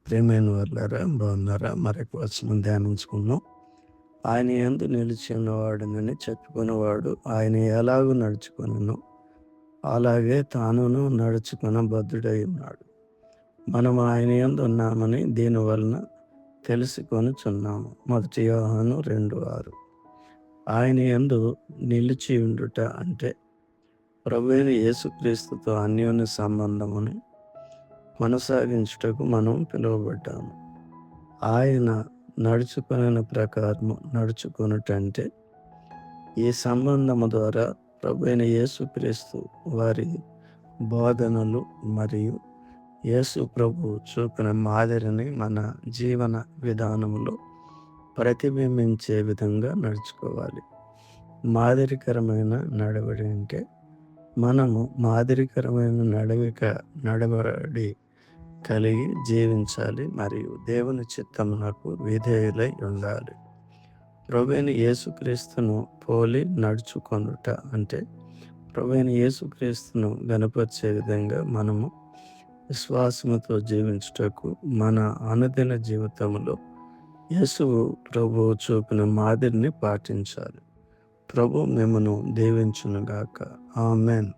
ప్రియమైన వాళ్ళారా, బాగున్నారా? మరొక వచనం ధ్యానించుకుందాం. ఆయన యందు నిలిచి ఉన్నవాడునని చెప్పుకునేవాడు ఆయన ఎలాగూ నడుచుకొనెనో అలాగే తానును నడుచుకొన బద్ధుడై ఉన్నాడు. మనం ఆయన యందు ఉన్నామని దీని వలన తెలుసుకొనుచున్నాము. 1 యోహాను 2:6. ఆయన యందు నిలిచి ఉండుట అంటే ప్రభువైన యేసుక్రీస్తుతో అన్యోన్య సంబంధమును కొనసాగించుటకు మనం పిలువబడ్డాము. ఆయన నడుచుకొనిన ప్రకారము నడుచుకొనుటంటే ఈ సంబంధము ద్వారా ప్రభువైన యేసుక్రీస్తు వారి బోధనలు మరియు యేసు ప్రభు చూపిన మాదిరిని మన జీవన విధానంలో ప్రతిబింబించే విధంగా నడుచుకోవాలి. మాదిరికరమైన నడవడి అంటే మనము మాదిరికరమైన నడవడి కలిగి జీవించాలి మరియు దేవుని చిత్తమునకు విధేయులై ఉండాలి. ప్రభువైన యేసుక్రీస్తును పోలి నడుచుకొనుట అంటే ప్రభువైన యేసుక్రీస్తును గనపరిచే విధంగా మనము విశ్వాసముతో జీవించుటకు మన అనుదిన జీవితంలో యేసు ప్రభువు చూపిన మాదిరిని పాటించాలి. ప్రభు మిమ్మును దీవించునుగాక. ఆమేన్.